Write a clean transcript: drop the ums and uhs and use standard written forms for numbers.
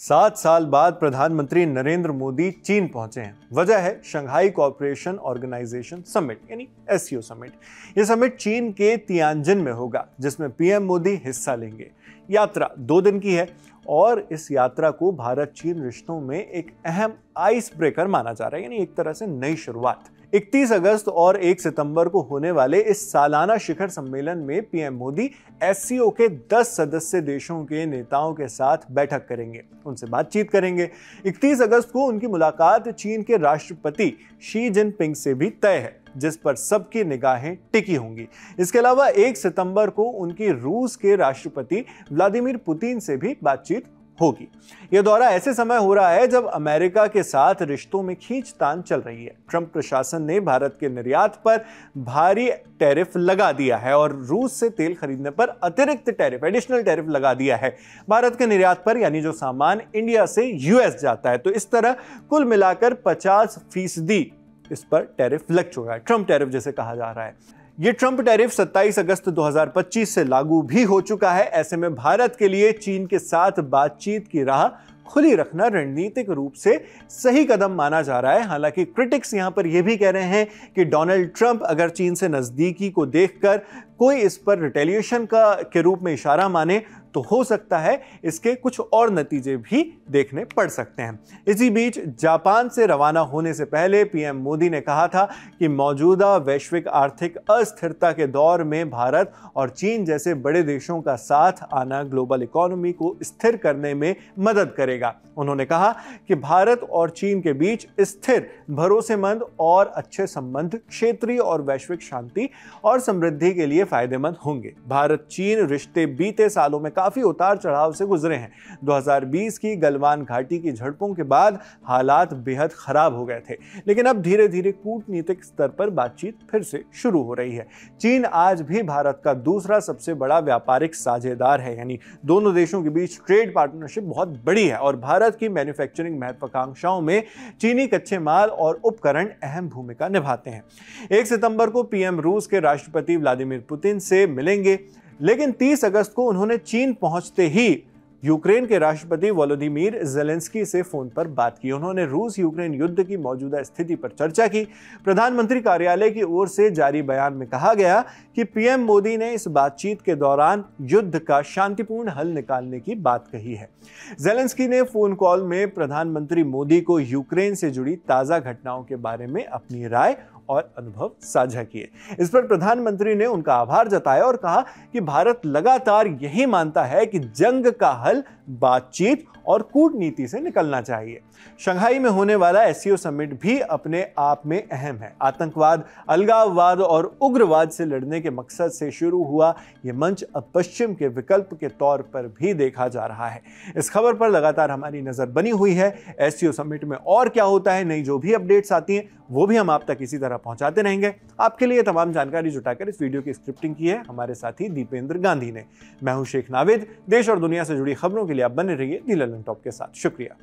7 साल बाद प्रधानमंत्री नरेंद्र मोदी चीन पहुंचे हैं। वजह है शंघाई कोऑपरेशन ऑर्गेनाइजेशन समिट यानी एससीओ समिट। यह समिट चीन के तियानजिन में होगा, जिसमें पीएम मोदी हिस्सा लेंगे। यात्रा 2 दिन की है और इस यात्रा को भारत चीन रिश्तों में एक अहम आइस ब्रेकर माना जा रहा है, यानी एक तरह से नई शुरुआत। 31 अगस्त और 1 सितंबर को होने वाले इस सालाना शिखर सम्मेलन में पीएम मोदी एससीओ के 10 सदस्य देशों के नेताओं के साथ बैठक करेंगे, उनसे बातचीत करेंगे। 31 अगस्त को उनकी मुलाकात चीन के राष्ट्रपति शी जिनपिंग से भी तय है, जिस पर सबकी निगाहें टिकी होंगी। इसके अलावा 1 सितंबर को उनकी रूस के राष्ट्रपति व्लादिमीर पुतिन से भी बातचीत होगी। यह दौरा ऐसे समय हो रहा है जब अमेरिका के साथ रिश्तों में खींचतान चल रही है। ट्रंप प्रशासन ने भारत के निर्यात पर भारी टैरिफ लगा दिया है और रूस से तेल खरीदने पर अतिरिक्त टैरिफ, एडिशनल टैरिफ लगा दिया है भारत के निर्यात पर, यानी जो सामान इंडिया से यूएस जाता है। तो इस तरह कुल मिलाकर 50% इस पर टैरिफ लग चुका है, ट्रंप टैरिफ जिसे कहा जा रहा है। ये ट्रंप टैरिफ 27 अगस्त 2025 से लागू भी हो चुका है। ऐसे में भारत के लिए चीन के साथ बातचीत की राह खुली रखना रणनीतिक रूप से सही कदम माना जा रहा है। हालांकि क्रिटिक्स यहां पर यह भी कह रहे हैं कि डोनाल्ड ट्रंप अगर चीन से नजदीकी को देखकर कोई इस पर रिटेलिएशन के रूप में इशारा माने तो हो सकता है इसके कुछ और नतीजे भी देखने पड़ सकते हैं। इसी बीच जापान से रवाना होने से पहले पीएम मोदी ने कहा था कि मौजूदा वैश्विक आर्थिक अस्थिरता के दौर में भारत और चीन जैसे बड़े देशों का साथ आना ग्लोबल इकोनॉमी को स्थिर करने में मदद करेगा। उन्होंने कहा कि भारत और चीन के बीच स्थिर, भरोसेमंद और अच्छे संबंध क्षेत्रीय और वैश्विक शांति और समृद्धि के लिए फायदेमंद होंगे। भारत चीन रिश्ते बीते सालों में काफी उतार चढ़ाव से गुजरे हैं। 2020 की गलवान घाटी की झड़पों के बाद हालात बेहद खराब हो गए थे, लेकिन अब धीरे धीरे कूटनीतिक स्तर पर बातचीत फिर से शुरू हो रही है। चीन आज भी भारत का दूसरा सबसे बड़ा व्यापारिक साझेदार है, यानी दोनों देशों के बीच ट्रेड पार्टनरशिप बहुत बड़ी है और भारत की मैन्युफैक्चरिंग महत्वाकांक्षाओं में चीनी कच्चे माल और उपकरण अहम भूमिका निभाते हैं। 1 सितंबर को पीएम रूस के राष्ट्रपति व्लादिमीर पुतिन से मिलेंगे, लेकिन 30 अगस्त को उन्होंने चीन पहुंचते ही यूक्रेन के राष्ट्रपति वोलोदिमीर ज़ेलेंस्की से फोन पर बात की। उन्होंने रूस यूक्रेन युद्ध की मौजूदा स्थिति पर चर्चा की। प्रधानमंत्री कार्यालय की ओर से जारी बयान में कहा गया कि पीएम मोदी ने इस बातचीत के दौरान युद्ध का शांतिपूर्ण हल निकालने की बात कही है। ज़ेलेंस्की ने फोन कॉल में प्रधानमंत्री मोदी को यूक्रेन से जुड़ी ताजा घटनाओं के बारे में अपनी राय और अनुभव साझा किए। इस पर प्रधानमंत्री ने उनका आभार जताया और कहा कि भारत लगातार यही मानता है कि जंग का हल बातचीत और कूटनीति से निकलना चाहिए। शंघाई में होने वाला एससीओ समिट भी अपने आप में अहम है। आतंकवाद, अलगाववाद और उग्रवाद से लड़ने के मकसद से शुरू हुआ ये मंच अब पश्चिम के विकल्प के तौर पर भी देखा जा रहा है। इस खबर पर लगातार हमारी नजर बनी हुई है। एससीओ समिट में और क्या होता है, नई जो भी अपडेट्स आती हैं वो भी हम आप तक इसी तरह पहुंचाते रहेंगे। आपके लिए तमाम जानकारी जुटाकर इस वीडियो की स्क्रिप्टिंग की है हमारे साथी दीपेंद्र गांधी ने। मैं हूं शेख नाविद। देश और दुनिया से जुड़ी खबरों के लिए आप बने रहिए दी ललन टॉप के साथ। शुक्रिया।